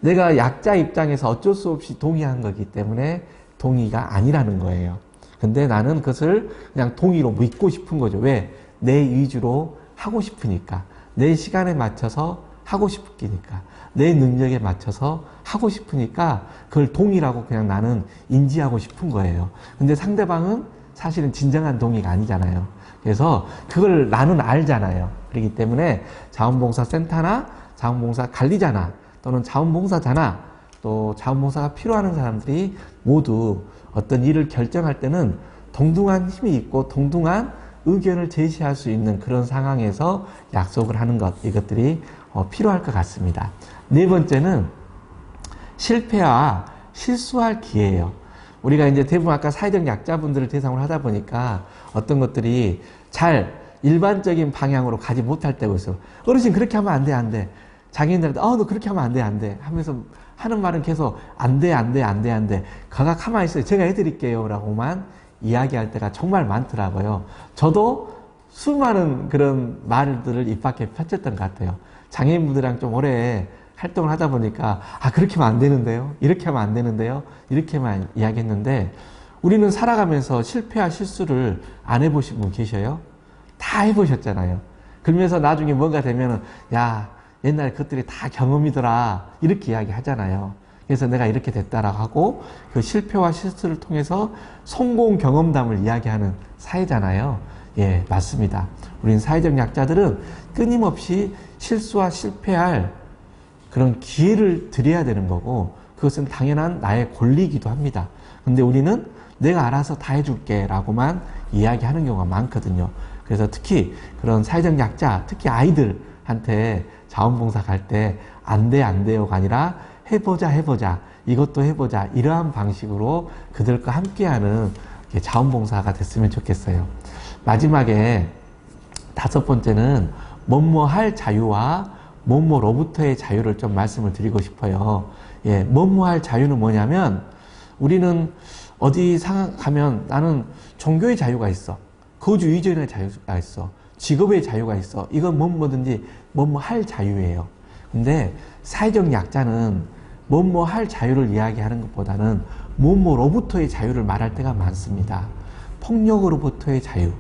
내가 약자 입장에서 어쩔 수 없이 동의한 거기 때문에 동의가 아니라는 거예요. 근데 나는 그것을 그냥 동의로 믿고 싶은 거죠. 왜? 내 위주로 하고 싶으니까. 내 시간에 맞춰서 하고 싶으니까. 내 능력에 맞춰서 하고 싶으니까 그걸 동의라고 그냥 나는 인지하고 싶은 거예요. 근데 상대방은 사실은 진정한 동의가 아니잖아요. 그래서 그걸 나는 알잖아요. 그렇기 때문에 자원봉사센터나 자원봉사 관리자나 또는 자원봉사자나 또 자원봉사가 필요한 사람들이 모두 어떤 일을 결정할 때는 동등한 힘이 있고 동등한 의견을 제시할 수 있는 그런 상황에서 약속을 하는 것, 이것들이 필요할 것 같습니다. 네 번째는 실패와 실수할 기회예요. 우리가 이제 대부분 아까 사회적 약자분들을 대상으로 하다 보니까 어떤 것들이 잘 일반적인 방향으로 가지 못할 때가 있어요. 어르신 그렇게 하면 안 돼, 안 돼. 자기네들한테 너 그렇게 하면 안 돼, 안 돼 하면서 하는 말은 계속 안 돼, 안 돼, 안 돼, 안 돼. 가가 가만히 있어요. 제가 해드릴게요 라고만 이야기할 때가 정말 많더라고요. 저도 수많은 그런 말들을 입 밖에 펼쳤던 것 같아요. 장애인분들이랑 좀 오래 활동을 하다 보니까 그렇게 하면 안 되는데요, 이렇게 하면 안 되는데요, 이렇게만 이야기했는데, 우리는 살아가면서 실패와 실수를 안 해보신 분 계셔요? 다 해보셨잖아요. 그러면서 나중에 뭔가 되면은 야 옛날에 그것들이 다 경험이더라 이렇게 이야기 하잖아요. 그래서 내가 이렇게 됐다라고 하고 그 실패와 실수를 통해서 성공 경험담을 이야기하는 사회잖아요. 예, 맞습니다. 우린 사회적 약자들은 끊임없이 실수와 실패할 그런 기회를 드려야 되는 거고, 그것은 당연한 나의 권리이기도 합니다. 근데 우리는 내가 알아서 다 해줄게 라고만 이야기하는 경우가 많거든요. 그래서 특히 그런 사회적 약자, 특히 아이들한테 자원봉사 갈 때 안 돼, 안 돼요가 아니라 해보자, 해보자, 이것도 해보자, 이러한 방식으로 그들과 함께하는 자원봉사가 됐으면 좋겠어요. 마지막에 다섯 번째는 뭐뭐 할 자유와 뭐뭐로부터의 자유를 좀 말씀을 드리고 싶어요. 예, 뭐뭐 할 자유는 뭐냐면, 우리는 어디 상황 가면 나는 종교의 자유가 있어, 거주 이전의 자유가 있어, 직업의 자유가 있어, 이건 뭐든지 뭐뭐 할 자유예요. 근데 사회적 약자는 뭐뭐 할 자유를 이야기하는 것보다는 뭐뭐로부터의 자유를 말할 때가 많습니다. 폭력으로부터의 자유,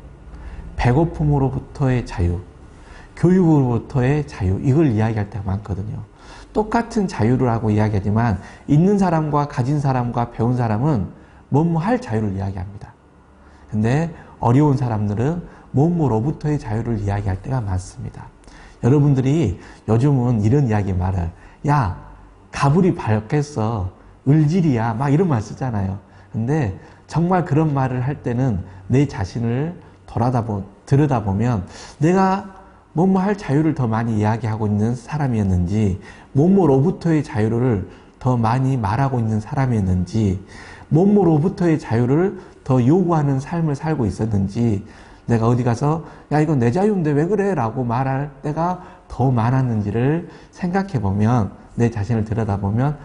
배고픔으로부터의 자유, 교육으로부터의 자유, 이걸 이야기할 때가 많거든요. 똑같은 자유를 하고 이야기하지만 있는 사람과 가진 사람과 배운 사람은 뭐뭐 할 자유를 이야기합니다. 근데 어려운 사람들은 뭐뭐로부터의 자유를 이야기할 때가 많습니다. 여러분들이 요즘은 이런 이야기 말을, 야 가불이 밝겠어, 을질이야, 막 이런 말 쓰잖아요. 근데 정말 그런 말을 할 때는 내 자신을 들여다보면 내가 뭐뭐 할 자유를 더 많이 이야기하고 있는 사람이었는지, 뭐뭐로부터의 자유를 더 많이 말하고 있는 사람이었는지, 뭐뭐로부터의 자유를 더 요구하는 삶을 살고 있었는지, 내가 어디 가서 야 이건 내 자유인데 왜 그래? 라고 말할 때가 더 많았는지를 생각해 보면, 내 자신을 들여다보면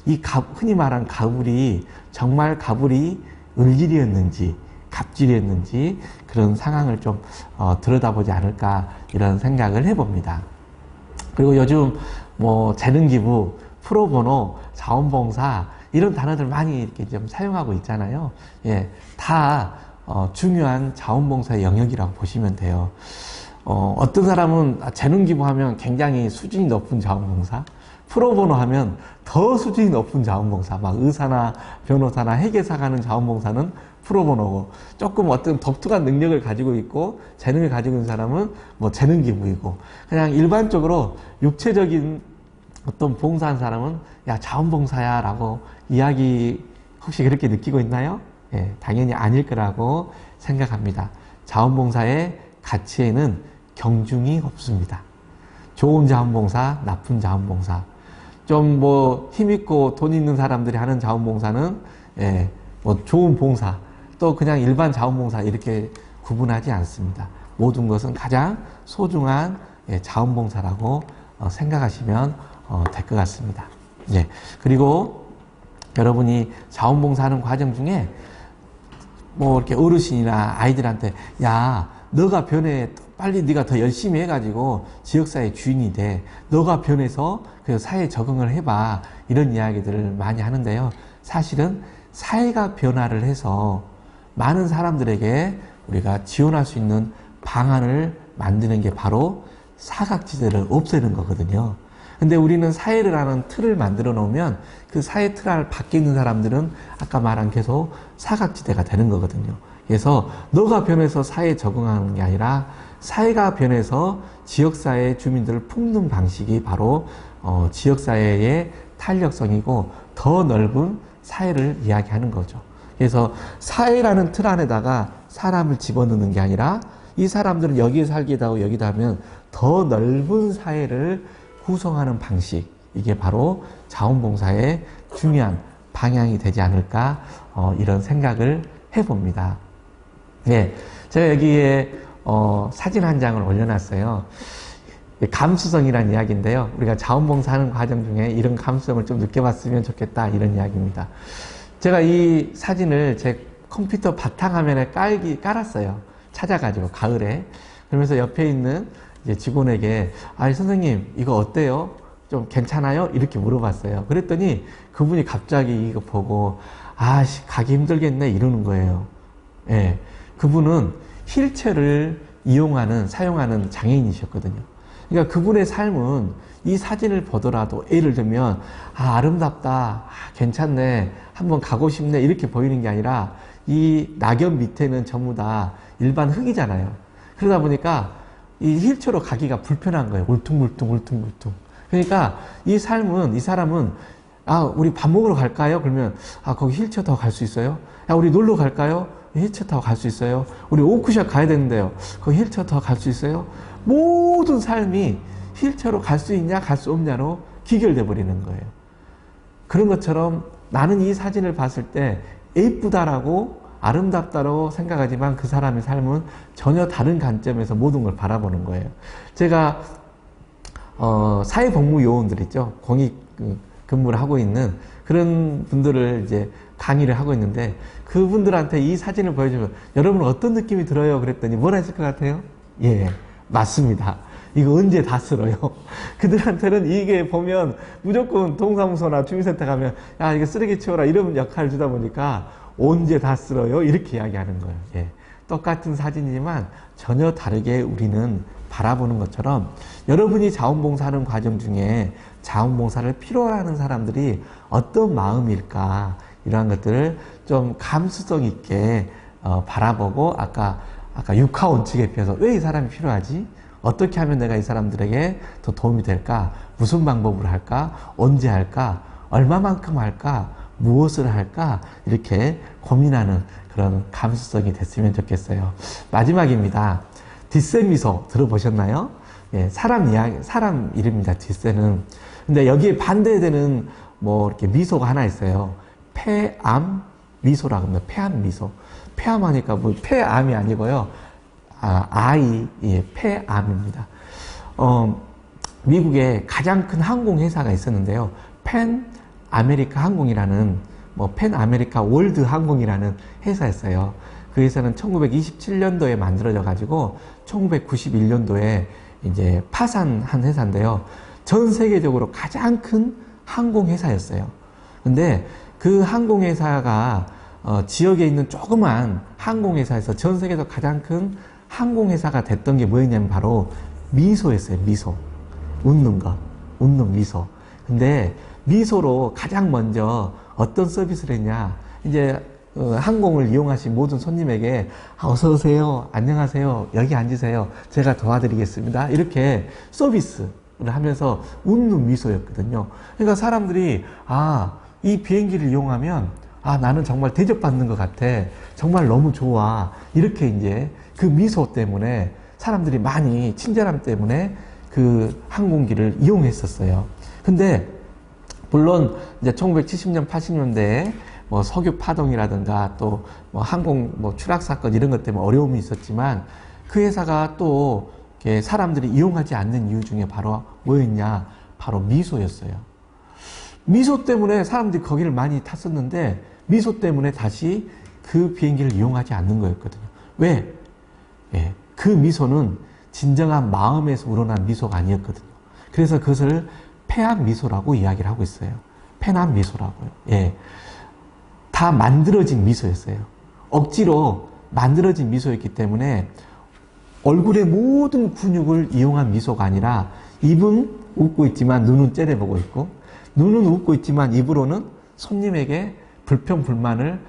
이 흔히 말하는 가불이 정말 가불이 을질이었는지 갑질이었는지 그런 상황을 좀 들여다보지 않을까, 이런 생각을 해봅니다. 그리고 요즘 뭐 재능기부, 프로보노, 자원봉사 이런 단어들 많이 이렇게 좀 사용하고 있잖아요. 예, 다 중요한 자원봉사의 영역이라고 보시면 돼요. 어떤 사람은 재능기부하면 굉장히 수준이 높은 자원봉사, 프로보노 하면 더 수준이 높은 자원봉사, 막 의사나 변호사나 회계사 가는 자원봉사는 프로보노고, 조금 어떤 독특한 능력을 가지고 있고 재능을 가지고 있는 사람은 뭐 재능기부이고, 그냥 일반적으로 육체적인 어떤 봉사한 사람은 야 자원봉사야 라고 이야기, 혹시 그렇게 느끼고 있나요? 예, 당연히 아닐 거라고 생각합니다. 자원봉사의 가치에는 경중이 없습니다. 좋은 자원봉사, 나쁜 자원봉사, 좀 뭐 힘있고 돈 있는 사람들이 하는 자원봉사는 뭐 좋은 봉사, 또 그냥 일반 자원봉사, 이렇게 구분하지 않습니다. 모든 것은 가장 소중한 자원봉사라고 생각하시면 될 것 같습니다. 예. 그리고 여러분이 자원봉사하는 과정 중에 뭐 이렇게 어르신이나 아이들한테 야 너가 변해 빨리 네가 더 열심히 해가지고 지역사회 주인이 돼. 너가 변해서 그 사회에 적응을 해봐. 이런 이야기들을 많이 하는데요. 사실은 사회가 변화를 해서 많은 사람들에게 우리가 지원할 수 있는 방안을 만드는 게 바로 사각지대를 없애는 거거든요. 근데 우리는 사회라는 틀을 만들어 놓으면 그 사회 틀 안에 밖에 있는 사람들은 아까 말한 계속 사각지대가 되는 거거든요. 그래서 너가 변해서 사회에 적응하는 게 아니라 사회가 변해서 지역사회 주민들을 품는 방식이 바로 지역사회의 탄력성이고 더 넓은 사회를 이야기하는 거죠. 그래서 사회라는 틀 안에다가 사람을 집어넣는 게 아니라 이 사람들은 여기에 살기도 하고 여기다 하면 더 넓은 사회를 구성하는 방식, 이게 바로 자원봉사의 중요한 방향이 되지 않을까 이런 생각을 해봅니다. 네, 제가 여기에 사진 한 장을 올려놨어요. 감수성이라는 이야기인데요. 우리가 자원봉사하는 과정 중에 이런 감수성을 좀 느껴봤으면 좋겠다 이런 이야기입니다. 제가 이 사진을 제 컴퓨터 바탕화면에 깔았어요. 찾아가지고 가을에. 그러면서 옆에 있는 이제 직원에게 선생님 이거 어때요? 좀 괜찮아요? 이렇게 물어봤어요. 그랬더니 그분이 갑자기 이거 보고 가기 힘들겠네 이러는 거예요. 예, 그분은 휠체어를 사용하는 장애인이셨거든요. 그러니까 그분의 삶은 이 사진을 보더라도 예를 들면 아름답다, 괜찮네, 한번 가고 싶네 이렇게 보이는 게 아니라 이 낙엽 밑에는 전부 다 일반 흙이잖아요. 그러다 보니까 이 휠체어로 가기가 불편한 거예요. 울퉁불퉁. 그러니까 이 사람은 우리 밥 먹으러 갈까요? 그러면 거기 휠체어 타고 갈 수 있어요? 우리 놀러 갈까요? 휠체어 타고 갈 수 있어요? 우리 오크샵 가야 되는데요. 거기 휠체어 타고 갈 수 있어요? 모든 삶이 휠체어로 갈 수 있냐 갈 수 없냐로 기결돼 버리는 거예요. 그런 것처럼 나는 이 사진을 봤을 때 예쁘다라고 아름답다고 생각하지만 그 사람의 삶은 전혀 다른 관점에서 모든 걸 바라보는 거예요. 제가 사회복무요원들 있죠. 공익 근무를 하고 있는 그런 분들을 이제 강의를 하고 있는데 그분들한테 이 사진을 보여주면 여러분은 어떤 느낌이 들어요? 그랬더니 뭐라 했을 것 같아요? 예, 맞습니다. 이거 언제 다 쓸어요? 그들한테는 이게 보면 무조건 동사무소나 주민센터 가면 이거 쓰레기 치워라 이런 역할을 주다 보니까 언제 다 쓸어요? 이렇게 이야기하는 거예요. 예. 똑같은 사진이지만 전혀 다르게 우리는 바라보는 것처럼 여러분이 자원봉사하는 과정 중에 자원봉사를 필요로 하는 사람들이 어떤 마음일까 이러한 것들을 좀 감수성 있게 바라보고 아까 육하 원칙에 비해서 왜 이 사람이 필요하지? 어떻게 하면 내가 이 사람들에게 더 도움이 될까? 무슨 방법으로 할까? 언제 할까? 얼마만큼 할까? 무엇을 할까? 이렇게 고민하는 그런 감수성이 됐으면 좋겠어요. 마지막입니다. 뒷세 미소 들어보셨나요? 예, 사람 이름입니다. 뒷세는. 근데 여기에 반대되는 이렇게 미소가 하나 있어요. 폐암 미소라고 합니다. 폐암 미소. 폐암하니까 폐암이 아니고요. 폐암입니다. 미국에 가장 큰 항공회사가 있었는데요. 펜 아메리카 항공이라는 펜 아메리카 월드 항공이라는 회사였어요. 그 회사는 1927년도에 만들어져 가지고 1991년도에 이제 파산한 회사인데요. 전 세계적으로 가장 큰 항공회사였어요. 근데 그 항공회사가 지역에 있는 조그만 항공회사에서 전 세계에서 가장 큰 항공회사가 됐던 게 뭐였냐면 바로 미소였어요. 미소. 웃는 미소. 근데 미소로 가장 먼저 어떤 서비스를 했냐. 이제 항공을 이용하신 모든 손님에게 어서 오세요. 안녕하세요. 여기 앉으세요. 제가 도와드리겠습니다. 이렇게 서비스를 하면서 웃는 미소였거든요. 그러니까 사람들이 이 비행기를 이용하면 나는 정말 대접받는 것 같아. 정말 너무 좋아. 이렇게 이제 그 미소 때문에 사람들이 많이 친절함 때문에 그 항공기를 이용했었어요. 근데 물론 이제 1970년, 80년대에 석유 파동이라든가 또 항공 추락 사건 이런 것 때문에 어려움이 있었지만 그 회사가 또 사람들이 이용하지 않는 이유 중에 바로 뭐였냐? 바로 미소였어요. 미소 때문에 사람들이 거기를 많이 탔었는데 미소 때문에 다시 그 비행기를 이용하지 않는 거였거든요. 왜? 그 미소는 진정한 마음에서 우러난 미소가 아니었거든요. 그래서 그것을 폐암 미소라고 이야기를 하고 있어요. 폐암 미소라고요. 예. 다 만들어진 미소였어요. 억지로 만들어진 미소였기 때문에 얼굴의 모든 근육을 이용한 미소가 아니라 입은 웃고 있지만 눈은 째려보고 있고 눈은 웃고 있지만 입으로는 손님에게 불평, 불만을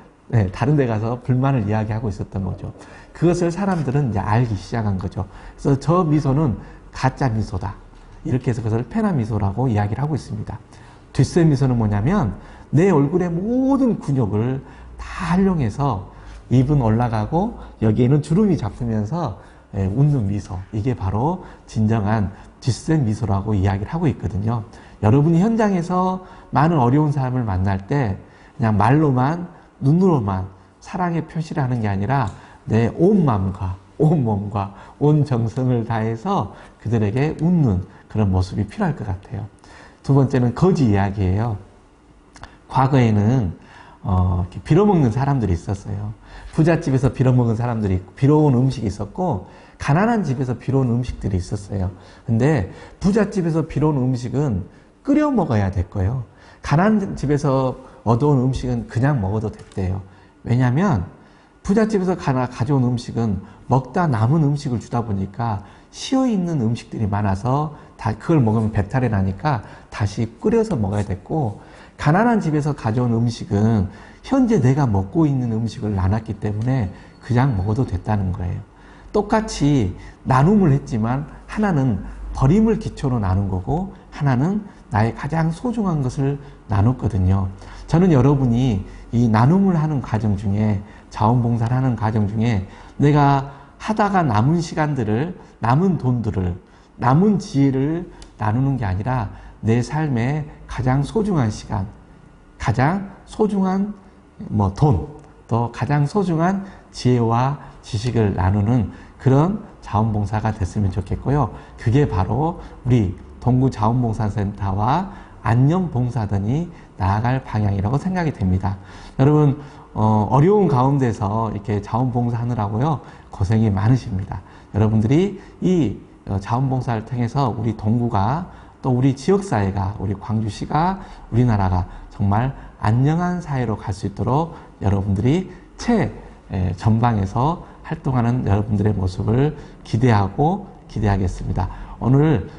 다른 데 가서 불만을 이야기하고 있었던 거죠. 그것을 사람들은 이제 알기 시작한 거죠. 그래서 저 미소는 가짜 미소다. 이렇게 해서 그것을 폐암 미소라고 이야기를 하고 있습니다. 뒷세 미소는 뭐냐면 내 얼굴의 모든 근육을 다 활용해서 입은 올라가고 여기에는 주름이 잡히면서 웃는 미소. 이게 바로 진정한 뒷세 미소라고 이야기를 하고 있거든요. 여러분이 현장에서 많은 어려운 사람을 만날 때 그냥 말로만 눈으로만 사랑의 표시를 하는 게 아니라 내 온 마음과 온 몸과 온 정성을 다해서 그들에게 웃는 그런 모습이 필요할 것 같아요. 두 번째는 거지 이야기예요. 과거에는 이렇게 빌어먹는 사람들이 있었어요. 부잣집에서 빌어먹은 사람들이 있고 빌어온 음식이 있었고 가난한 집에서 빌어온 음식들이 있었어요. 근데 부잣집에서 빌어온 음식은 끓여 먹어야 됐고요. 가난한 집에서 얻어온 음식은 그냥 먹어도 됐대요. 왜냐하면 부잣집에서 가져온 음식은 먹다 남은 음식을 주다 보니까 쉬어있는 음식들이 많아서 그걸 먹으면 배탈이 나니까 다시 끓여서 먹어야 됐고 가난한 집에서 가져온 음식은 현재 내가 먹고 있는 음식을 나눴기 때문에 그냥 먹어도 됐다는 거예요. 똑같이 나눔을 했지만 하나는 버림을 기초로 나눈 거고 하나는 나의 가장 소중한 것을 나눴거든요. 저는 여러분이 이 나눔을 하는 과정 중에 자원봉사를 하는 과정 중에 내가 하다가 남은 시간들을 남은 돈들을 남은 지혜를 나누는 게 아니라 내 삶의 가장 소중한 시간, 가장 소중한 돈, 또 가장 소중한 지혜와 지식을 나누는 그런 자원봉사가 됐으면 좋겠고요. 그게 바로 우리 동구 자원봉사센터와 안녕봉사단이 나아갈 방향이라고 생각이 됩니다. 여러분 어려운 가운데서 이렇게 자원봉사하느라고요 고생이 많으십니다. 여러분들이 이 자원봉사를 통해서 우리 동구가 또 우리 지역사회가 우리 광주시가 우리나라가 정말 안녕한 사회로 갈 수 있도록 여러분들이 최전방에서 활동하는 여러분들의 모습을 기대하겠습니다. 오늘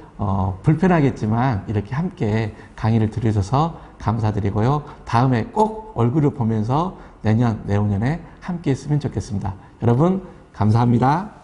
불편하겠지만 이렇게 함께 강의를 들으셔서 감사드리고요. 다음에 꼭 얼굴을 보면서 내년, 내후년에 함께 했으면 좋겠습니다. 여러분 감사합니다.